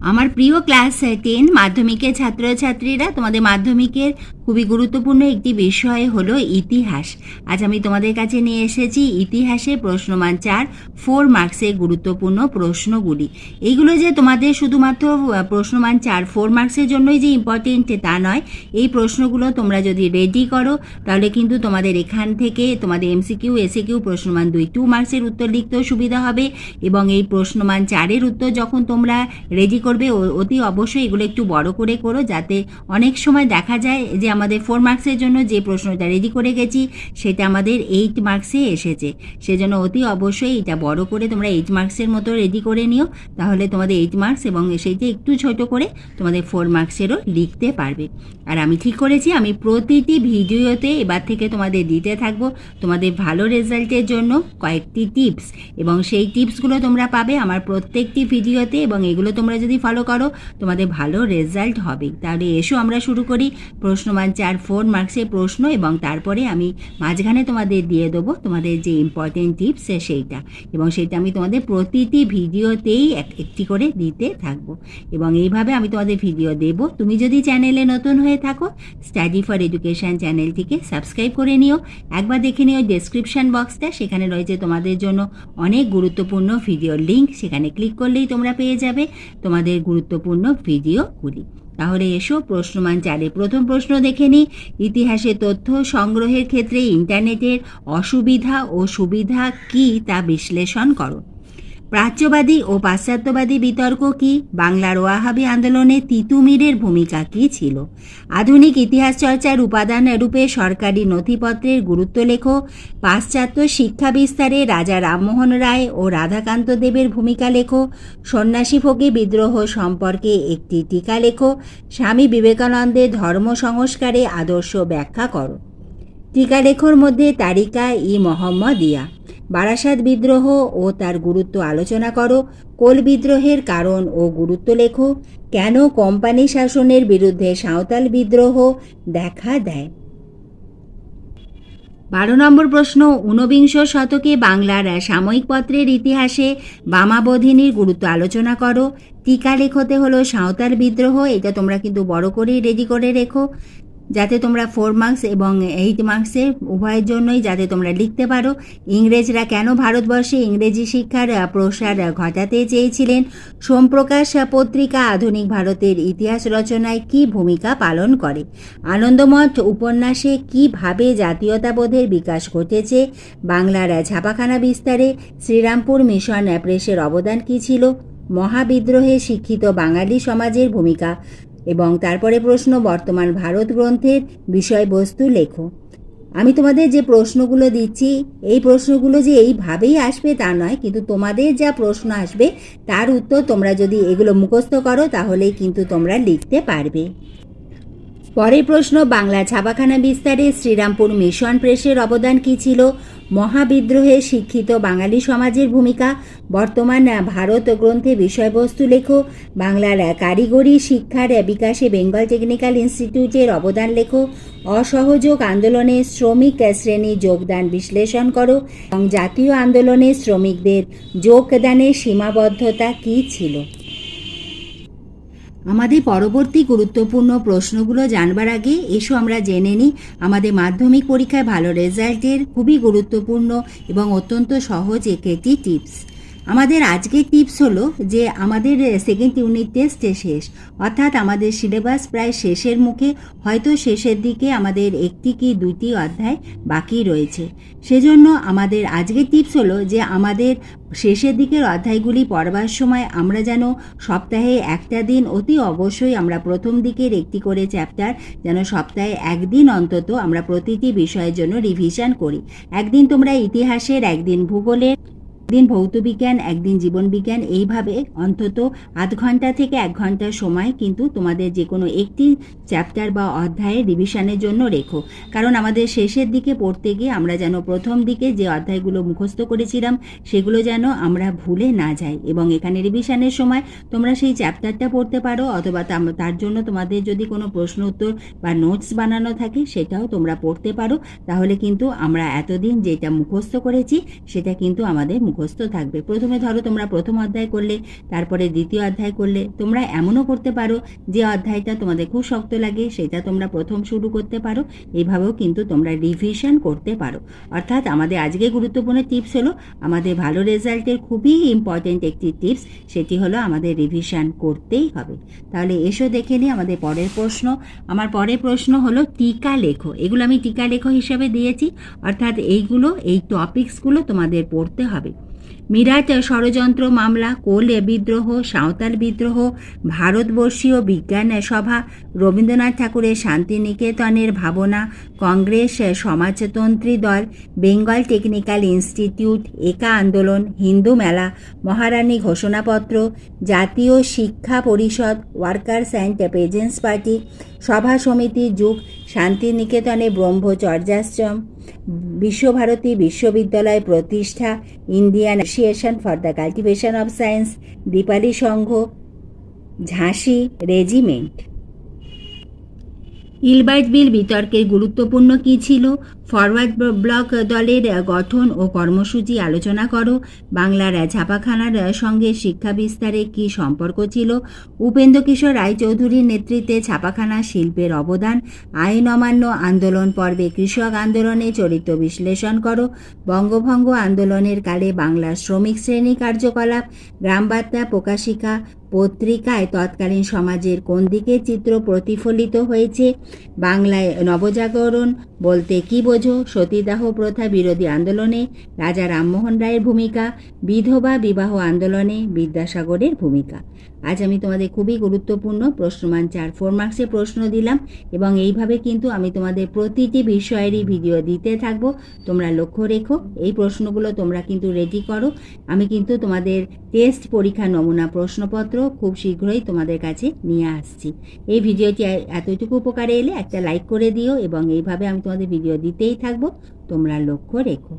আমার প্রিয় ক্লাস 10 মাধ্যমিকের ছাত্রছাত্রীরা, তোমাদের মাধ্যমিকের খুবই গুরুত্বপূর্ণ একটি বিষয় হলো ইতিহাস। আজ আমি তোমাদের কাছে নিয়ে এসেছি ইতিহাসে প্রশ্নমান 4 মার্কসের গুরুত্বপূর্ণ প্রশ্নগুলি। এইগুলো যে তোমাদের শুধুমাত্র প্রশ্নমান 4 মার্কসের জন্যই যে ইম্পর্টেন্ট তা নয়। এই প্রশ্নগুলো তোমরা যদি রেডি করো তাহলে কিন্তু তোমাদের এখান থেকে তোমাদের এমসিকিউ এসিকিউ প্রশ্নমান 2 মার্কসের উত্তর লিখতেও সুবিধা হবে। এবং এই প্রশ্নমান 4-এর উত্তর যখন তোমরা রেডি করবে অতি অবশ্যই এগুলো একটু বড় করে করো, যাতে অনেক সময় দেখা যায় যে আমাদের 4 মার্কসের জন্য যে প্রশ্নটা রেডি করে গেছি সেটা আমাদের 8 মার্কসে এসেছে। সেজন্য অতি অবশ্যই এটা বড় করে তোমরা 8 মার্কসের মতো রেডি করে নিও, তাহলে তোমাদের 8 মার্কস এবং সেইটা একটু ছোট করে তোমাদের 4 মার্কসেরও লিখতে পারবে। আর আমি ঠিক করেছি আমি প্রতিটি ভিডিওতে এবার থেকে তোমাদের দিতে থাকবো তোমাদের ভালো রেজাল্টের জন্য কয়েকটি টিপস, এবং সেই টিপসগুলো তোমরা পাবে আমার প্রত্যেকটি ভিডিওতে, এবং এগুলো তোমরা যদি ফলো করো তোমাদের ভালো রেজাল্ট হবে। তাহলে এসো আমরা শুরু করি প্রশ্নমান 4 মার্কসের প্রশ্ন, এবং তারপরে আমি মাঝখানে তোমাদের দিয়ে দেবো তোমাদের যে ইম্পর্টেন্ট টিপস সেইটা, এবং সেটা আমি তোমাদের প্রতিটি ভিডিওতেই একটি করে দিতে থাকবো। এবং এইভাবে আমি তোমাদের ভিডিও দেব। তুমি যদি চ্যানেলে নতুন হয়ে থাকো স্টাডি ফর এডুকেশন চ্যানেলটিকে সাবস্ক্রাইব করে নিও। একবার দেখে নিও ডেসক্রিপশন বক্সটা, সেখানে রয়েছে তোমাদের জন্য অনেক গুরুত্বপূর্ণ ভিডিওর লিঙ্ক, সেখানে ক্লিক করলেই তোমরা পেয়ে যাবে তোমাদের গুরুত্বপূর্ণ ভিডিওগুলি। তাহলে এসো প্রশ্নমান 4-এর প্রথম প্রশ্ন দেখে নিই। ইতিহাসে তথ্য সংগ্রহের ক্ষেত্রে ইন্টারনেটের অসুবিধা ও সুবিধা কী তা বিশ্লেষণ করো। প্রাচ্যবাদী ও পাশ্চাত্যবাদী বিতর্ক কি? বাংলার ওয়াহাবি আন্দোলনে তিতুমিরের ভূমিকা কী ছিল? আধুনিক ইতিহাস চর্চার উপাদান রূপে সরকারি নথিপত্রের গুরুত্ব লেখো। পাশ্চাত্য শিক্ষা বিস্তারে রাজা রামমোহন রায় ও রাধাকান্ত দেবের ভূমিকা লেখো। সন্ন্যাসী ফকির বিদ্রোহ সম্পর্কে একটি টিকা লেখো। স্বামী বিবেকানন্দের ধর্ম সংস্কারে আদর্শ ব্যাখ্যা করো। টিকা লেখোর মধ্যে তারিকা ই মোহাম্মদিয়া। বারাসাত বিদ্রোহ ও তার গুরুত্ব আলোচনা করো। কোল বিদ্রোহের কারণ ও গুরুত্ব লেখো। কেন কোম্পানি শাসনের বিরুদ্ধে সাঁওতাল বিদ্রোহ দেখা দেয়। 12 নম্বর প্রশ্ন, ঊনবিংশ শতকে বাংলার সাময়িক পত্রের ইতিহাসে বামাবোধিনীর গুরুত্ব আলোচনা করো। টিকা লেখতে হলো সাঁওতাল বিদ্রোহ। এটা তোমরা কিন্তু বড় করেই রেডি করে রেখো, যাতে তোমরা 4 মার্কস এবং 8 মার্কসের উভয়ের জন্যই যাতে তোমরা লিখতে পারো। ইংরেজরা কেন ভারতবর্ষে ইংরেজি শিক্ষার প্রসার ঘটাতে চেয়েছিলেন? সোমপ্রকাশ পত্রিকা আধুনিক ভারতের ইতিহাস রচনায় কী ভূমিকা পালন করে? আনন্দমঠ উপন্যাসে কীভাবে জাতীয়তাবোধের বিকাশ ঘটেছে? বাংলার ছাপাখানা বিস্তারে শ্রীরামপুর মিশন প্রেসের অবদান কী ছিল? মহাবিদ্রোহে শিক্ষিত বাঙালি সমাজের ভূমিকা। এবং তারপরে প্রশ্ন, বর্তমান ভারত গ্রন্থের বিষয়বস্তু লেখো। আমি তোমাদের যে প্রশ্নগুলো দিচ্ছি এই প্রশ্নগুলো যে এইভাবেই আসবে তা নয়, কিন্তু তোমাদের যা প্রশ্ন আসবে তার উত্তর তোমরা যদি এগুলো মুখস্থ করো তাহলেই কিন্তু তোমরা লিখতে পারবে। পরের প্রশ্ন, বাংলা ছাপাখানা বিস্তারে শ্রীরামপুর মিশন প্রেসের অবদান কী ছিল? মহাবিদ্রোহে শিক্ষিত বাঙালি সমাজের ভূমিকা। বর্তমান ভারত গ্রন্থে বিষয়বস্তু লেখো। বাংলার কারিগরি শিক্ষার বিকাশে বেঙ্গল টেকনিক্যাল ইনস্টিটিউটের অবদান লেখো। অসহযোগ আন্দোলনে শ্রমিক শ্রেণী যোগদান বিশ্লেষণ করো, এবং জাতীয় আন্দোলনে শ্রমিকদের যোগদানের সীমাবদ্ধতা কী ছিল? আমাদের পরবর্তী গুরুত্বপূর্ণ প্রশ্নগুলো জানবার আগে এসো আমরা জেনে নিই আমাদের মাধ্যমিক পরীক্ষায় ভালো রেজাল্টের খুবই গুরুত্বপূর্ণ এবং অত্যন্ত সহজ একটি টিপস। আমাদের আজকের টিপস হলো যে আমাদের সেকেন্ড ইউনিট টেস্ট শেষ, অর্থাৎ আমাদের সিলেবাস প্রায় শেষের মুখে, হয়তো শেষের দিকে আমাদের একটি কি দুটি অধ্যায় বাকি রয়েছে। সেজন্য আমাদের আজকের টিপস হলো যে আমাদের শেষের দিকের অধ্যায়গুলি পড়বার সময় আমরা যেন সপ্তাহে একটা দিন অতি অবশ্যই আমরা প্রথম দিকের একটি করে চ্যাপ্টার যেন সপ্তাহে একদিন অন্তত আমরা প্রতিটি বিষয়ের জন্য রিভিশন করি। একদিন তোমরা ইতিহাসের, একদিন ভূগোলের, একদিন ভৌতবিজ্ঞান, একদিন জীবনবিজ্ঞান, এইভাবে অন্তত আধ ঘন্টা থেকে 1 ঘন্টা সময় কিন্তু তোমাদের যে কোনো একটি চ্যাপ্টার বা অধ্যায়ের রিভিশনের জন্য রেখো। কারণ আমাদের শেষের দিকে পড়তে গিয়ে আমরা যেন প্রথম দিকে যে অধ্যায়গুলো মুখস্থ করেছিলাম সেগুলো যেন আমরা ভুলে না যাই, এবং এখানে রিভিশনের সময় তোমরা সেই চ্যাপ্টারটা পড়তে পারো, অথবা তার জন্য তোমাদের যদি কোনো প্রশ্ন উত্তর বা নোটস বানানো থাকে সেটাও তোমরা পড়তে পারো। তাহলে কিন্তু আমরা এতদিন যেটা মুখস্থ করেছি সেটা কিন্তু আমাদের মুখস্থ মুখস্থ থাকবে। প্রথমে ধরো তোমরা প্রথম অধ্যায় করলে, তারপরে দ্বিতীয় অধ্যায় করলে। তোমরা এমনও করতে পারো যে অধ্যায়টা তোমাদের খুব শক্ত লাগে সেটা তোমরা প্রথম শুরু করতে পারো। এইভাবেও কিন্তু তোমরা রিভিশন করতে পারো। অর্থাৎ আমাদের আজকে গুরুত্বপূর্ণ টিপস হলো, আমাদের ভালো রেজাল্টের খুবই ইম্পর্টেন্ট একটি টিপস, সেটি হলো আমাদের রিভিশন করতেই হবে। তাহলে এসো দেখে নিই আমাদের পরের প্রশ্ন। আমার পরের প্রশ্ন হলো টিকা লেখো। এগুলো আমি টিকা লেখো হিসাবে দিয়েছি, অর্থাৎ এই টপিকসগুলো তোমাদের পড়তে হবে। মিরাট ষড়যন্ত্র মামলা, কোল বিদ্রোহ, সাঁওতাল বিদ্রোহ, ভারতবর্ষীয় বিজ্ঞান সভা, রবীন্দ্রনাথ ঠাকুরের শান্তিনিকেতনের ভাবনা, কংগ্রেস সমাজতন্ত্রী দল, বেঙ্গল টেকনিক্যাল ইনস্টিটিউট, একা আন্দোলন, হিন্দু মেলা, মহারানী ঘোষণাপত্র, জাতীয় শিক্ষা পরিষদ, ওয়ার্কার্স অ্যান্ড পেজেন্টস পার্টি, সভা সমিতি যুগ, শান্তিনিকেতনে ব্রহ্মচর্যাশ্রম, বিশ্বভারতী বিশ্ববিদ্যালয় প্রতিষ্ঠা, Indian Association for the Cultivation of Science, Dipali Sangha, ঝাঁসি রেজিমেন্ট। ইলবার্ট বিল বিতর্কের গুরুত্বপূর্ণ কী ছিল? ফরওয়ার্ড ব্লক দলের গঠন ও কর্মসূচি আলোচনা করো। বাংলার ছাপাখানার সঙ্গে শিক্ষা বিস্তারে কী সম্পর্ক ছিল? উপেন্দ্রকিশোর রায়চৌধুরীর নেতৃত্বে ছাপাখানা শিল্পের অবদান। আইন অমান্য আন্দোলন পর্বে কৃষক আন্দোলনে চরিত্র বিশ্লেষণ করো। বঙ্গভঙ্গ আন্দোলনের কালে বাংলার শ্রমিক শ্রেণী কার্যকলাপ। গ্রামবার্তা প্রকাশিকা পত্রিকায় তৎকালীন সমাজের কোন দিকে চিত্র প্রতিফলিত হয়েছে? বাংলায় নবজাগরণ বলতে কী বোঝো? সতীদাহ প্রথা বিরোধী আন্দোলনে রাজা রামমোহন রায়ের ভূমিকা, বিধবা বিবাহ আন্দোলনে বিদ্যাসাগরের ভূমিকা। আজ আমি তোমাদের খুবই গুরুত্বপূর্ণ প্রশ্নমান 4 মার্কসের প্রশ্ন দিলাম, এবং এইভাবে কিন্তু আমি তোমাদের প্রতিটি বিষয়েরই ভিডিও দিতে থাকবো। তোমরা লক্ষ্য রেখো, এই প্রশ্নগুলো তোমরা কিন্তু রেডি করো। আমি কিন্তু তোমাদের টেস্ট পরীক্ষা নমুনা প্রশ্নপত্র খুব শীঘ্রই তোমাদের কাছে নিয়ে আসছি। এই ভিডিওটি এতটুকু উপকারে এলে একটা লাইক করে দিও, এবং এইভাবে আমি তোমাদের ভিডিও দিতেই থাকবো। তোমরা লক্ষ্য রেখো।